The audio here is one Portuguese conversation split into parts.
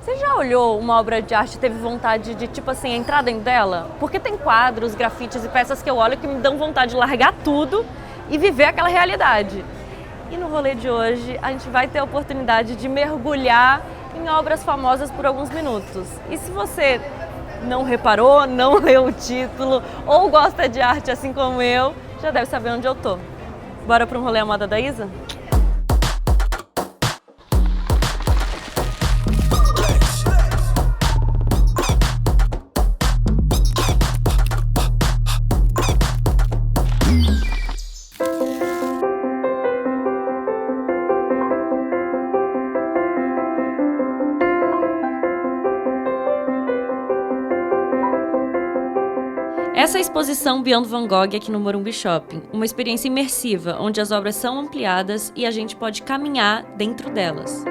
Você já olhou uma obra de arte e teve vontade de, tipo assim, entrar dentro dela? Porque tem quadros, grafites e peças que eu olho que me dão vontade de largar tudo e viver aquela realidade. E no rolê de hoje, a gente vai ter a oportunidade de mergulhar em obras famosas por alguns minutos. E se você não reparou, não leu o título ou gosta de arte assim como eu, já deve saber onde eu tô. Bora para um rolê à moda da Isa? Essa é a exposição Beyond Van Gogh aqui no Morumbi Shopping, uma experiência imersiva, onde as obras são ampliadas e a gente pode caminhar dentro delas.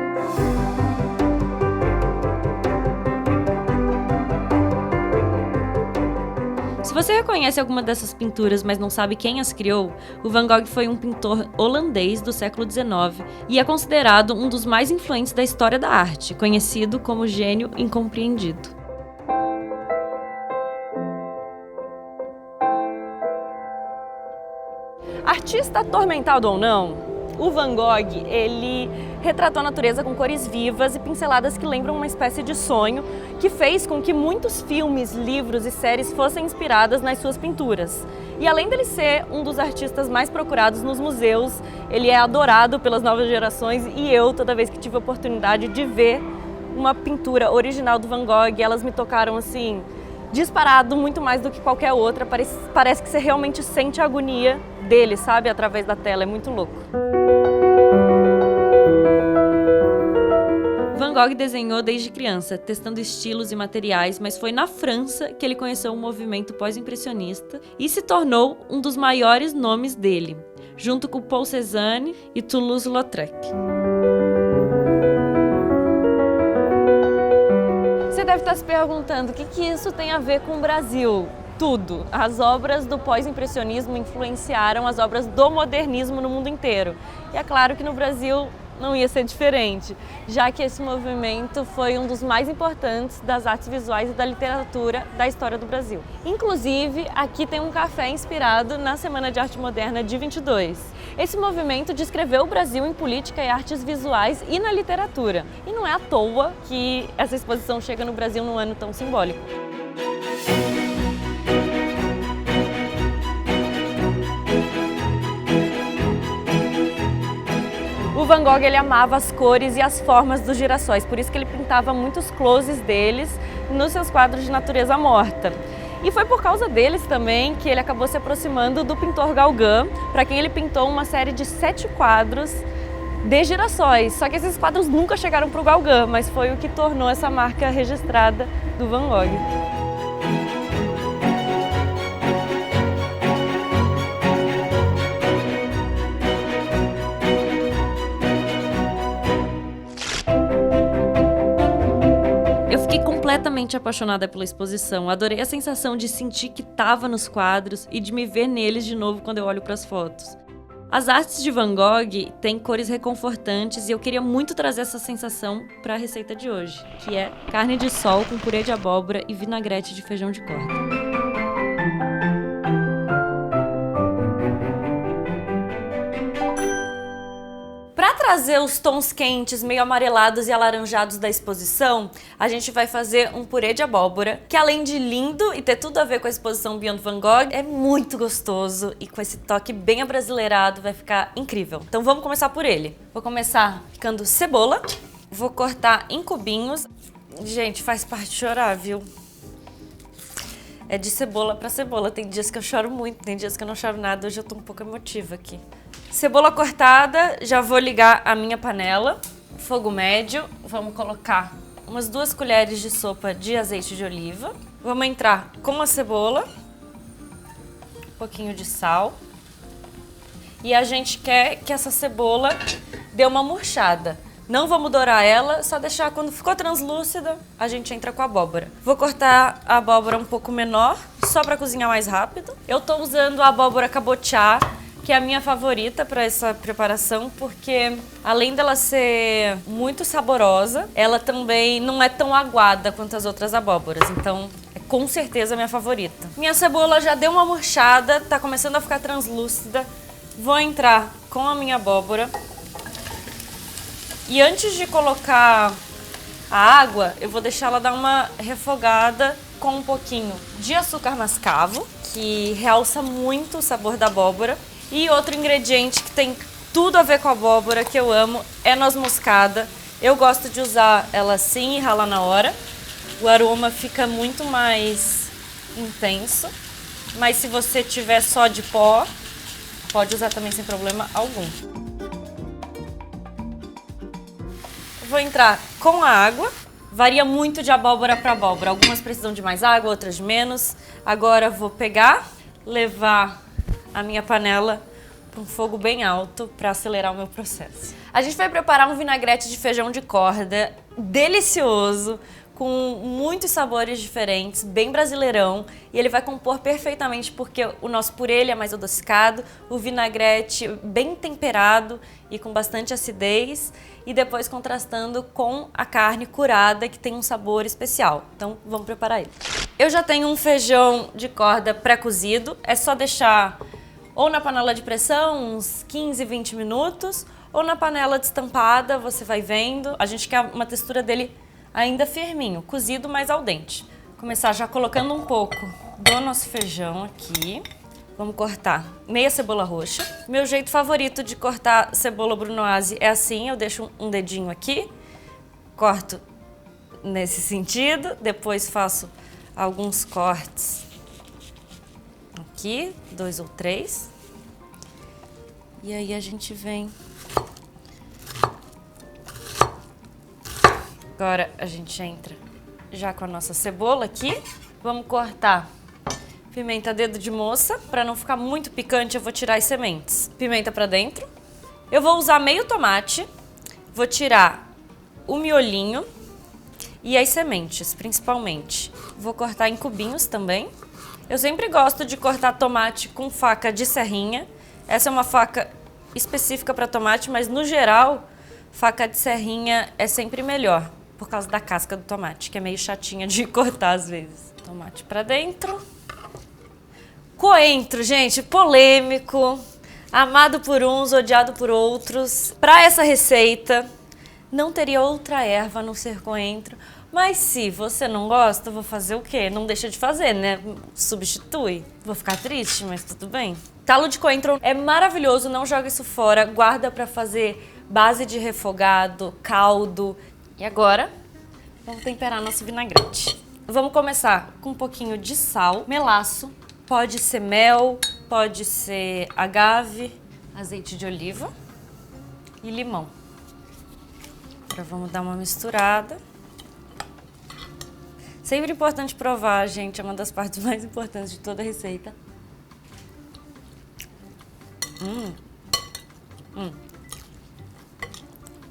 Se você reconhece alguma dessas pinturas, mas não sabe quem as criou, o Van Gogh foi um pintor holandês do século XIX e é considerado um dos mais influentes da história da arte, conhecido como gênio incompreendido. Artista atormentado ou não, o Van Gogh, ele retratou a natureza com cores vivas e pinceladas que lembram uma espécie de sonho, que fez com que muitos filmes, livros e séries fossem inspiradas nas suas pinturas. E além dele ser um dos artistas mais procurados nos museus, ele é adorado pelas novas gerações e eu, toda vez que tive a oportunidade de ver uma pintura original do Van Gogh, elas me tocaram assim, disparado muito mais do que qualquer outra. Parece que você realmente sente a agonia dele, sabe? Através da tela, é muito louco. Van Gogh desenhou desde criança, testando estilos e materiais, mas foi na França que ele conheceu o movimento pós-impressionista e se tornou um dos maiores nomes dele, junto com Paul Cézanne e Toulouse-Lautrec. Você deve estar se perguntando o que isso tem a ver com o Brasil. Tudo. As obras do pós-impressionismo influenciaram as obras do modernismo no mundo inteiro. E é claro que no Brasil não ia ser diferente, já que esse movimento foi um dos mais importantes das artes visuais e da literatura da história do Brasil. Inclusive, aqui tem um café inspirado na Semana de Arte Moderna de 22. Esse movimento descreveu o Brasil em política e artes visuais e na literatura. E não é à toa que essa exposição chega no Brasil num ano tão simbólico. O Van Gogh, ele amava as cores e as formas dos girassóis, por isso que ele pintava muitos closes deles nos seus quadros de natureza morta. E foi por causa deles também que ele acabou se aproximando do pintor Gauguin, para quem ele pintou uma série de 7 quadros de girassóis. Só que esses quadros nunca chegaram para o Gauguin, mas foi o que tornou essa marca registrada do Van Gogh. Eu fiquei completamente apaixonada pela exposição, adorei a sensação de sentir que estava nos quadros e de me ver neles de novo quando eu olho para as fotos. As artes de Van Gogh têm cores reconfortantes e eu queria muito trazer essa sensação para a receita de hoje, que é carne de sol com purê de abóbora e vinagrete de feijão de corda. Para trazer os tons quentes, meio amarelados e alaranjados da exposição, a gente vai fazer um purê de abóbora, que além de lindo e ter tudo a ver com a exposição Beyond Van Gogh, é muito gostoso e com esse toque bem abrasileirado vai ficar incrível. Então vamos começar por ele. Vou começar picando cebola, vou cortar em cubinhos. Gente, faz parte de chorar, viu? É de cebola para cebola, tem dias que eu choro muito, tem dias que eu não choro nada, hoje eu tô um pouco emotiva aqui. Cebola cortada, já vou ligar a minha panela, fogo médio, vamos colocar umas 2 colheres de sopa de azeite de oliva. Vamos entrar com a cebola, um pouquinho de sal. E a gente quer que essa cebola dê uma murchada. Não vamos dourar ela, só deixar quando ficou translúcida, a gente entra com a abóbora. Vou cortar a abóbora um pouco menor, só para cozinhar mais rápido. Eu tô usando a abóbora cabotiá, que é a minha favorita para essa preparação, porque além dela ser muito saborosa, ela também não é tão aguada quanto as outras abóboras, então é com certeza a minha favorita. Minha cebola já deu uma murchada, tá começando a ficar translúcida. Vou entrar com a minha abóbora. E antes de colocar a água, eu vou deixar ela dar uma refogada com um pouquinho de açúcar mascavo, que realça muito o sabor da abóbora. E outro ingrediente que tem tudo a ver com a abóbora, que eu amo, é noz moscada. Eu gosto de usar ela assim e ralar na hora. O aroma fica muito mais intenso. Mas se você tiver só de pó, pode usar também sem problema algum. Vou entrar com a água. Varia muito de abóbora para abóbora. Algumas precisam de mais água, outras de menos. Agora vou pegar, levar a minha panela para um fogo bem alto para acelerar o meu processo. A gente vai preparar um vinagrete de feijão de corda delicioso, com muitos sabores diferentes, bem brasileirão, e ele vai compor perfeitamente porque o nosso purê ele é mais adocicado, o vinagrete bem temperado e com bastante acidez, e depois contrastando com a carne curada que tem um sabor especial. Então vamos preparar ele. Eu já tenho um feijão de corda pré-cozido, é só deixar ou na panela de pressão uns 15, 20 minutos, ou na panela destampada, você vai vendo. A gente quer uma textura dele ainda firminho, cozido, mas al dente. Vou começar já colocando um pouco do nosso feijão aqui. Vamos cortar meia cebola roxa. Meu jeito favorito de cortar cebola brunoise é assim, eu deixo um dedinho aqui, corto nesse sentido, depois faço alguns cortes aqui, 2 ou 3. E aí a gente vem. Agora a gente entra já com a nossa cebola aqui. Vamos cortar pimenta dedo de moça. Para não ficar muito picante, eu vou tirar as sementes. Pimenta para dentro. Eu vou usar meio tomate. Vou tirar o miolinho e as sementes, principalmente. Vou cortar em cubinhos também. Eu sempre gosto de cortar tomate com faca de serrinha. Essa é uma faca específica para tomate, mas no geral, faca de serrinha é sempre melhor, por causa da casca do tomate, que é meio chatinha de cortar às vezes. Tomate para dentro. Coentro, gente, polêmico, amado por uns, odiado por outros. Para essa receita, não teria outra erva a não ser coentro. Mas se você não gosta, vou fazer o quê? Não deixa de fazer, né? Substitui. Vou ficar triste, mas tudo bem. Talo de coentro é maravilhoso, não joga isso fora. Guarda para fazer base de refogado, caldo. E agora, vamos temperar nosso vinagrete. Vamos começar com um pouquinho de sal, melaço. Pode ser mel, pode ser agave, azeite de oliva e limão. Agora vamos dar uma misturada. Sempre importante provar, gente, é uma das partes mais importantes de toda a receita.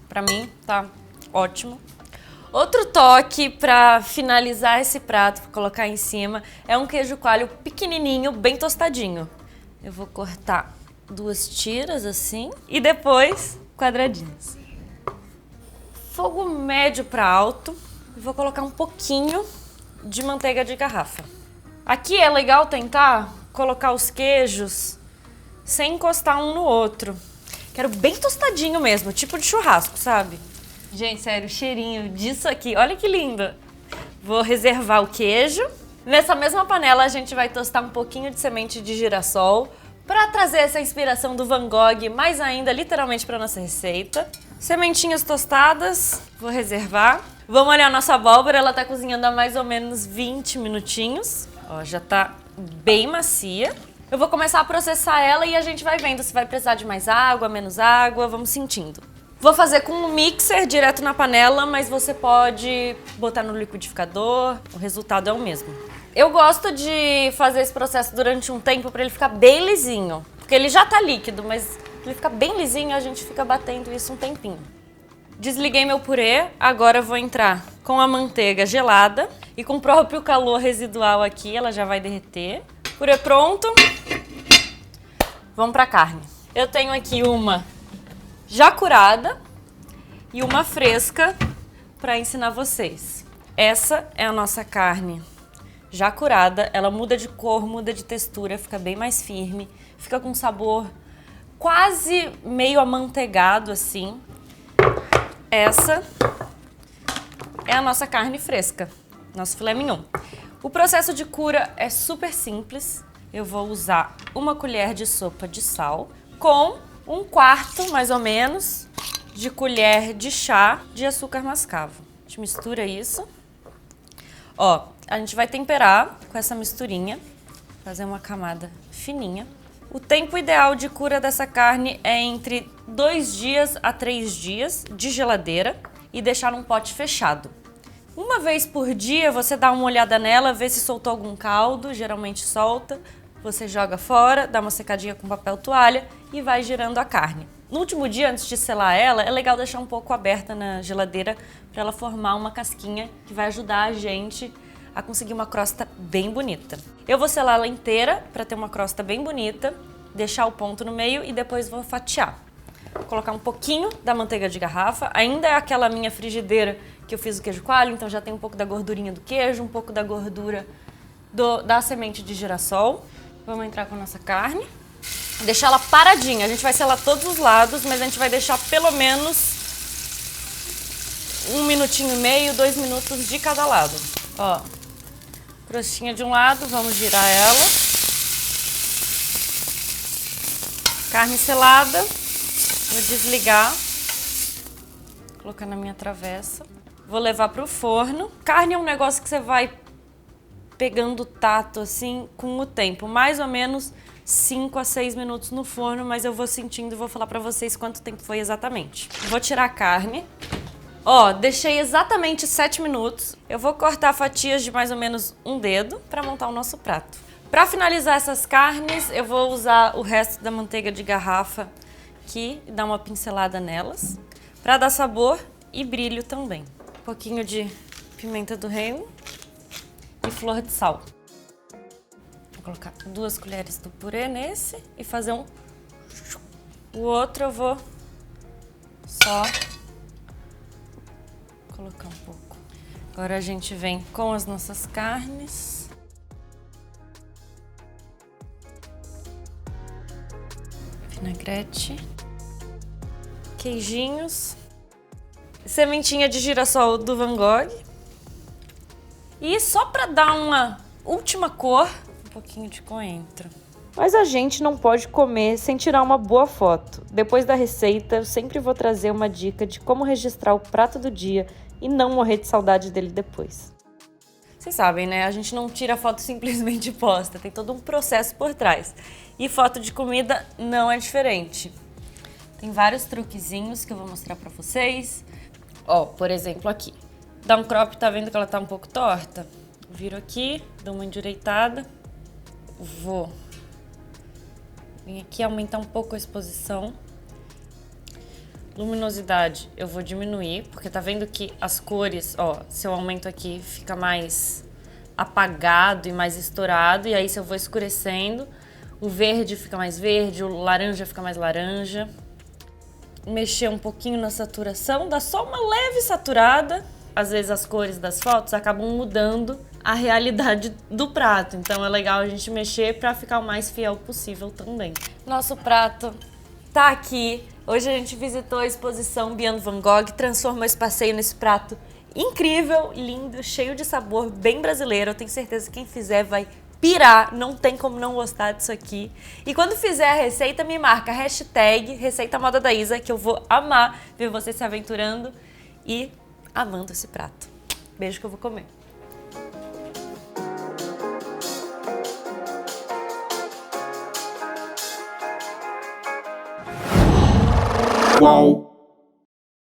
Pra mim, tá ótimo. Outro toque pra finalizar esse prato, pra colocar em cima, é um queijo coalho pequenininho, bem tostadinho. Eu vou cortar 2 tiras assim e depois quadradinhos. Fogo médio pra alto. Vou colocar um pouquinho de manteiga de garrafa. Aqui é legal tentar colocar os queijos sem encostar um no outro. Quero bem tostadinho mesmo, tipo de churrasco, sabe? Gente, sério, o cheirinho disso aqui, olha que lindo. Vou reservar o queijo. Nessa mesma panela a gente vai tostar um pouquinho de semente de girassol para trazer essa inspiração do Van Gogh, mais ainda, literalmente, para nossa receita. Sementinhas tostadas, vou reservar. Vamos olhar a nossa abóbora, ela tá cozinhando há mais ou menos 20 minutinhos. Ó, já tá bem macia. Eu vou começar a processar ela e a gente vai vendo se vai precisar de mais água, menos água, vamos sentindo. Vou fazer com um mixer direto na panela, mas você pode botar no liquidificador, o resultado é o mesmo. Eu gosto de fazer esse processo durante um tempo para ele ficar bem lisinho, porque ele já tá líquido, mas pra ele ficar bem lisinho a gente fica batendo isso um tempinho. Desliguei meu purê, agora eu vou entrar com a manteiga gelada e com o próprio calor residual aqui, ela já vai derreter. Purê pronto. Vamos pra carne. Eu tenho aqui uma já curada e uma fresca para ensinar vocês. Essa é a nossa carne já curada, ela muda de cor, muda de textura, fica bem mais firme, fica com sabor quase meio amanteigado assim. Essa é a nossa carne fresca, nosso filé mignon. O processo de cura é super simples. Eu vou usar uma colher de sopa de sal com 1/4, mais ou menos, de colher de chá de açúcar mascavo. A gente mistura isso. Ó, a gente vai temperar com essa misturinha, fazer uma camada fininha. O tempo ideal de cura dessa carne é entre 2 dias a 3 dias de geladeira e deixar num pote fechado. Uma vez por dia você dá uma olhada nela, vê se soltou algum caldo, geralmente solta. Você joga fora, dá uma secadinha com papel toalha e vai girando a carne. No último dia, antes de selar ela, é legal deixar um pouco aberta na geladeira para ela formar uma casquinha que vai ajudar a gente a conseguir uma crosta bem bonita. Eu vou selar ela inteira para ter uma crosta bem bonita, deixar o ponto no meio e depois vou fatiar. Vou colocar um pouquinho da manteiga de garrafa, ainda é aquela minha frigideira que eu fiz o queijo coalho, então já tem um pouco da gordurinha do queijo, um pouco da gordura da semente de girassol. Vamos entrar com a nossa carne, deixar ela paradinha. A gente vai selar todos os lados, mas a gente vai deixar pelo menos 1 minutinho e meio, 2 minutos de cada lado. Ó, crostinha de um lado, vamos girar ela. Carne selada, vou desligar, colocar na minha travessa. Vou levar para o forno. Carne é um negócio que você vai pegando tato assim com o tempo, mais ou menos 5 a 6 minutos no forno, mas eu vou sentindo e vou falar pra vocês quanto tempo foi exatamente. Vou tirar a carne. Ó, deixei exatamente 7 minutos. Eu vou cortar fatias de mais ou menos 1 dedo pra montar o nosso prato. Pra finalizar essas carnes, eu vou usar o resto da manteiga de garrafa aqui e dar uma pincelada nelas, pra dar sabor e brilho também. Um pouquinho de pimenta do reino e flor de sal. Vou colocar 2 colheres do purê nesse e fazer um... O outro eu vou só colocar um pouco. Agora a gente vem com as nossas carnes. Vinagrete. Queijinhos. Sementinha de girassol do Van Gogh. E só para dar uma última cor, um pouquinho de coentro. Mas a gente não pode comer sem tirar uma boa foto. Depois da receita, eu sempre vou trazer uma dica de como registrar o prato do dia e não morrer de saudade dele depois. Vocês sabem, né? A gente não tira foto simplesmente posta, tem todo um processo por trás. E foto de comida não é diferente. Tem vários truquezinhos que eu vou mostrar pra vocês. Ó, por exemplo, aqui. Dá um crop, tá vendo que ela tá um pouco torta? Viro aqui, dou uma endireitada. Vou vir aqui aumentar um pouco a exposição. Luminosidade eu vou diminuir, porque tá vendo que as cores, ó, se eu aumento aqui fica mais apagado e mais estourado. E aí se eu vou escurecendo, o verde fica mais verde, o laranja fica mais laranja. Mexer um pouquinho na saturação, dá só uma leve saturada. Às vezes as cores das fotos acabam mudando a realidade do prato, então é legal a gente mexer para ficar o mais fiel possível também. Nosso prato tá aqui. Hoje a gente visitou a exposição Beyond Van Gogh, transformou esse passeio nesse prato incrível, lindo, cheio de sabor, bem brasileiro. Eu tenho certeza que quem fizer vai pirar, não tem como não gostar disso aqui. E quando fizer a receita, me marca #Receita Moda da Isa, que eu vou amar ver você se aventurando e amando esse prato. Beijo que eu vou comer. Uau!